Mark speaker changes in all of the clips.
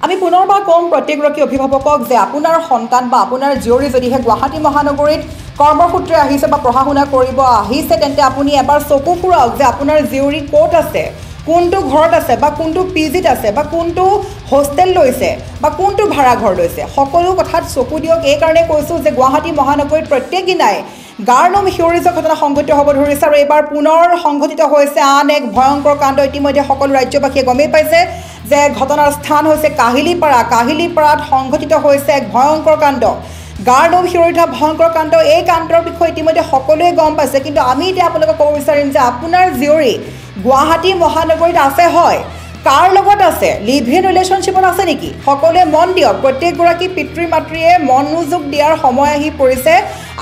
Speaker 1: আমি পুনৰবাৰ কম প্ৰত্যেকগৰাকী অভিভাৱকক যে আপোনাৰ সন্তান বা আপোনাৰ জীয়ৰী যদিহে গুৱাহাটী মহানগৰীত কৰ্মসূত্ৰে আহিছে বা পঢ়া শুনা কৰিব আহিছে তেন্তে আপুনি এবাৰ চকু ফুৰাওক যে আপোনাৰ জীয়ৰী ক'ত আছে, কোনটো ঘৰত আছে বা কোনটো পিজিত আছে বা কোনটো হোষ্টেল লৈছে বা কোনটো ভাড়া ঘৰ লৈছে। সকলো কথাত চকু দিয়ক। এই কাৰণে কৈছোঁ যে গুৱাহাটী মহানগৰীত প্ৰত্যেক দিনাই গাৰ্নম হিয়ৰিজৰ ঘটনা সংঘটিত হ'ব ধৰিছে আৰু এইবাৰ পুনৰ সংঘটিত হৈছে আন এক ভয়ংকৰ কাণ্ড। ইতিমধ্যে সকলো ৰাজ্যবাসীয়ে গমেই পাইছে যে ঘটনাৰ স্থান হৈছে কাহিলীপাৰাত সংঘটিত হৈছে এক ভয়ংকৰ কাণ্ড। গাৰ্নম হিয়ৰিত ভয়ংকৰ কাণ্ড। এই কাণ্ডৰ বিষয়ে ইতিমধ্যে সকলোৱে গম পাইছে, কিন্তু আমি এতিয়া আপোনালোকক ক'ব বিচাৰিম যে আপোনাৰ জীয়ৰী গুৱাহাটী মহানগৰীত আছে হয়, কাৰ লগত আছে, লিভ ইন ৰিলেশ্যনশ্বিপত আছে নেকি? সকলোৱে মন দিয়ক। প্ৰত্যেকগৰাকী পিতৃ মাতৃয়ে মনোযোগ দিয়াৰ সময় আহি পৰিছে।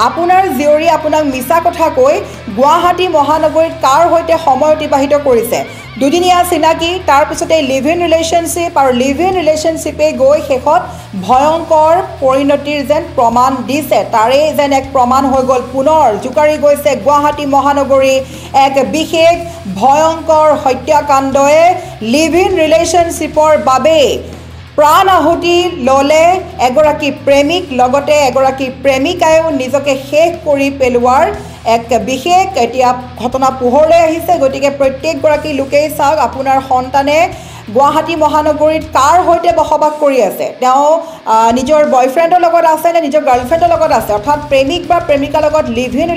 Speaker 1: আপোনাৰ জীয়ৰী আপোনাক মিছা কথা কৈ গুৱাহাটী মহানগৰীত কাৰ সৈতে সময় অতিবাহিত কৰিছে। দুদিনীয়া চিনাকি, তাৰপিছতে লিভ ইন ৰিলেশ্যনশ্বিপ আৰু লিভ ইন ৰিলেশ্যনশ্বিপে গৈ শেষত ভয়ংকৰ পৰিণতিৰ যেন প্ৰমাণ দিছে। তাৰে যেন এক প্ৰমাণ হৈ গ'ল। পুনৰ জোকাৰি গৈছে গুৱাহাটী মহানগৰী এক বিশেষ ভয়ংকৰ হত্যাকাণ্ডই। লিভ ইন ৰিলেশ্যনশ্বিপৰ বাবে প্ৰাণ আহুতি ল'লে এগৰাকী প্ৰেমিক, লগতে এগৰাকী প্ৰেমিকায়ো নিজকে শেষ কৰি পেলোৱাৰ এক বিশেষ এতিয়া ঘটনা পোহৰলৈ আহিছে। গতিকে প্ৰত্যেকগৰাকী লোকেই চাওক, আপোনাৰ সন্তানে গুৱাহাটী মহানগৰীত কাৰ সৈতে বসবাস কৰি আছে। তেওঁ নিজৰ বয়ফ্ৰেণ্ডৰ লগত আছে নে নিজৰ গাৰ্লফ্ৰেণ্ডৰ লগত আছে, অৰ্থাৎ প্ৰেমিক বা প্ৰেমিকাৰ লগত লিভ ইন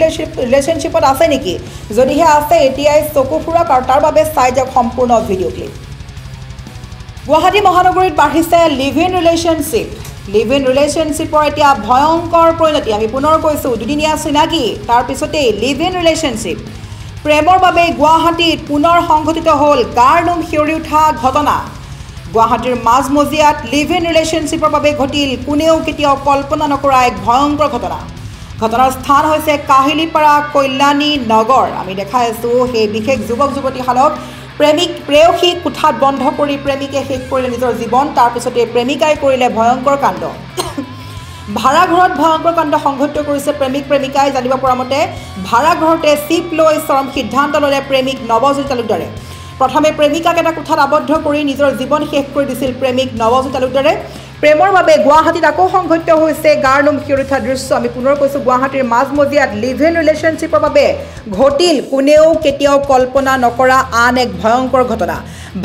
Speaker 1: ৰিলেশ্যনশ্বিপত আছে নেকি? যদিহে আছে এতিয়াই চকু ফুৰাওক আৰু তাৰ বাবে চাই যাওক সম্পূৰ্ণ ভিডিঅ' ক্লিপ। গুৱাহাটী মহানগৰীত বাঢ়িছে live in relationship. Live in ৰিলেশ্যনশ্বিপৰ এতিয়া ভয়ংকৰ পৰিণতি। আমি পুনৰ কৈছোঁ, দুদিনীয়া চিনাকি, তাৰপিছতেই লিভ ইন ৰিলেশ্যনশ্বিপ। প্ৰেমৰ বাবে গুৱাহাটীত পুনৰ সংঘটিত হ'ল গাৰ্নম হিয়ৰি উঠা ঘটনা। গুৱাহাটীৰ মাজমজিয়াত লিভ ইন ৰিলেশ্যনশ্বিপৰ বাবে ঘটিল কোনেও কেতিয়াও কল্পনা নকৰা এক ভয়ংকৰ ঘটনা। ঘটনাৰ স্থান হৈছে কাহিলীপাৰা কল্যাণী নগৰ। আমি দেখাই আছোঁ সেই বিশেষ যুৱক যুৱতীহালক। প্ৰেয়সীক কোঠাত বন্ধ কৰি প্ৰেমিকে শেষ কৰিলে নিজৰ জীৱন। তাৰপিছতে প্ৰেমিকাই কৰিলে ভয়ংকৰ কাণ্ড। ভাড়াঘৰত ভয়ংকৰ কাণ্ড সংঘটিত কৰিছে প্ৰেমিক প্ৰেমিকাই। জানিব পৰা মতে ভাড়াঘৰতে চিপ লৈ চৰম সিদ্ধান্ত ল'লে প্ৰেমিক নৱজ্যোতি তালুকদাৰে। প্ৰথমে প্ৰেমিকাক এটা কোঠাত আবদ্ধ কৰি নিজৰ জীৱন শেষ কৰি দিছিল প্ৰেমিক নৱজ্যোতি তালুকদাৰে। প্ৰেমৰ বাবে গুৱাহাটীত আকৌ সংঘটিত হৈছে গাৰ্নম হিয়ৰি উঠা দৃশ্য। আমি পুনৰ কৈছোঁ, গুৱাহাটীৰ মাজমজিয়াত লিভ ইন ৰিলেশ্যনশ্বিপৰ বাবে ঘটিল কোনেও কেতিয়াও কল্পনা নকৰা আন এক ভয়ংকৰ ঘটনা।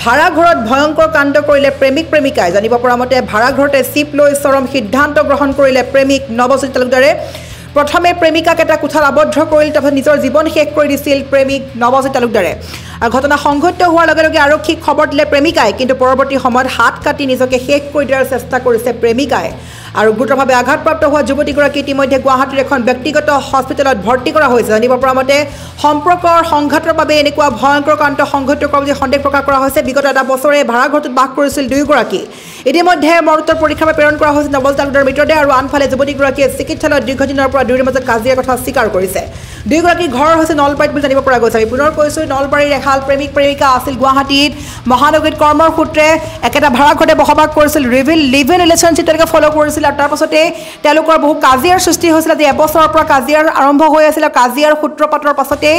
Speaker 1: ভাড়াঘৰত ভয়ংকৰ কাণ্ড কৰিলে প্ৰেমিক প্ৰেমিকাই। জানিব পৰা মতে ভাড়াঘৰতে চিপ লৈ চৰম সিদ্ধান্ত গ্ৰহণ কৰিলে প্ৰেমিক নৱজ্যোতি তালুকদাৰে। প্ৰথমে প্ৰেমিকাক এটা কোঠাত আবদ্ধ কৰিল, তাৰপিছত নিজৰ জীৱন শেষ কৰি দিছিল প্ৰেমিক নৱজ্যোতি তালুকদাৰে। আৰু ঘটনা সংঘটিত হোৱাৰ লগে লগে আৰক্ষীক খবৰ দিলে প্ৰেমিকাই, কিন্তু পৰৱৰ্তী সময়ত হাত কাটি নিজকে শেষ কৰি দিয়াৰ চেষ্টা কৰিছে প্ৰেমিকাই। আৰু গুৰুতৰভাৱে আঘাতপ্ৰাপ্ত হোৱা যুৱতীগৰাকী ইতিমধ্যে গুৱাহাটীৰ এখন ব্যক্তিগত হস্পিটেলত ভৰ্তি কৰা হৈছে। জানিব পৰা মতে সম্পৰ্কৰ সংঘাতৰ বাবে এনেকুৱা ভয়ংকৰ কাণ্ড সংঘটিত কৰা বুলি সন্দেহ প্ৰকাশ কৰা হৈছে। বিগত এটা বছৰে ভাড়াঘৰটোত বাস কৰিছিল দুয়োগৰাকী। ইতিমধ্যে মৰণোত্তৰ পৰীক্ষাৰ বাবে প্ৰেৰণ কৰা হৈছে নৱজ্যোতি তালুকদাৰৰ মৃতদেহ। আৰু আনফালে যুৱতীগৰাকীয়ে চিকিৎসালয়ত দীৰ্ঘদিনৰ পৰা দুয়োৰে মাজত কাজিয়াৰ কথা স্বীকাৰ কৰিছে। দুয়োগৰাকীৰ ঘৰ হৈছে নলবাৰীত বুলি জানিব পৰা গৈছে। আমি পুনৰ কৈছোঁ, নলবাৰীৰ এহাল প্ৰেমিক প্ৰেমিকা আছিল গুৱাহাটীত মহানগৰীত কৰ্মৰ সূত্ৰে একেটা ভাড়াঘৰতে বসবাস কৰিছিল। লিভ ইন ৰিলেশ্যনশ্বিপ তেওঁলোকে ফ'ল' কৰিছিল আৰু তাৰ পাছতে তেওঁলোকৰ বহু কাজিয়াৰ সৃষ্টি হৈছিল। আজি এবছৰৰ পৰা কাজিয়াৰ আৰম্ভ হৈ আছিল। কাজিয়াৰ সূত্ৰপাতৰ পাছতেই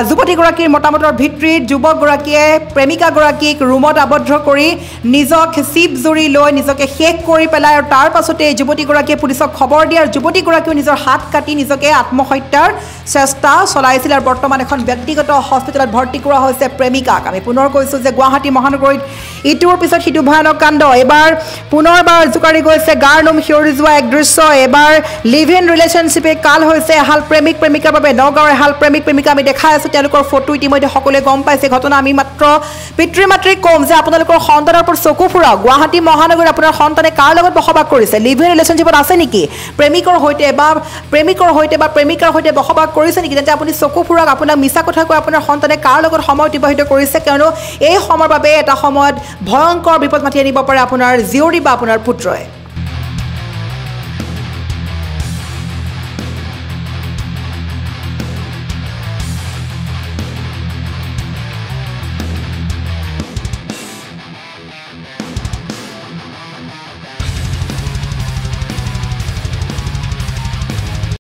Speaker 1: যুৱতীগৰাকীৰ মতামতৰ ভিত্তিত যুৱকগৰাকীয়ে প্ৰেমিকাগৰাকীক ৰুমত আবদ্ধ কৰি নিজক চিপ জুৰি লৈ নিজকে শেষ কৰি পেলায়। আৰু তাৰ পাছতেই যুৱতীগৰাকীয়ে পুলিচক খবৰ দিয়ে আৰু যুৱতীগৰাকীও নিজৰ হাত কাটি নিজকে আত্মহত্যাৰ চেষ্টা চলাইছিল। আৰু বৰ্তমান এখন ব্যক্তিগত হস্পিটেলত ভৰ্তি কৰা হৈছে প্ৰেমিকাক। আমি পুনৰ কৈছোঁ যে গুৱাহাটী মহানগৰীত ইটোৰ পিছত সিটো ভয়ানক কাণ্ড। এইবাৰ পুনৰবাৰ জোকাৰি গৈছে গাৰ্নম হিয়ৰি যোৱা এক দৃশ্য। এইবাৰ লিভ ইন ৰিলেশ্যনশ্বিপে কাল হৈছে এহাল প্ৰেমিক প্ৰেমিকাৰ বাবে। নগাঁৱৰ এহাল প্ৰেমিক প্ৰেমিকা আমি দেখাই আছোঁ, তেওঁলোকৰ ফটো ইতিমধ্যে সকলোৱে গম পাইছে। ঘটনা আমি মাত্ৰ পিতৃ মাতৃক ক'ম যে আপোনালোকৰ সন্তানৰ ওপৰত চকু ফুৰাওক। গুৱাহাটী মহানগৰীত আপোনাৰ সন্তানে কাৰ লগত বসবাস কৰিছে, লিভ ইন ৰিলেশ্যনশ্বিপত আছে নেকি, প্ৰেমিকৰ সৈতে বা প্ৰেমিকাৰ সৈতে বসবাস কৰিছে নেকি, তেন্তে আপুনি চকু ফুৰাওক। আপোনাক মিছা কথা কৈ আপোনাৰ সন্তানে কাৰ লগত সময় অতিবাহিত কৰিছে, কিয়নো এই সময়ৰ বাবে এটা সময়ত ভয়ংকৰ বিপদ মাতি আনিব পাৰে আপোনাৰ জীয়ৰী বা আপোনাৰ পুত্ৰই।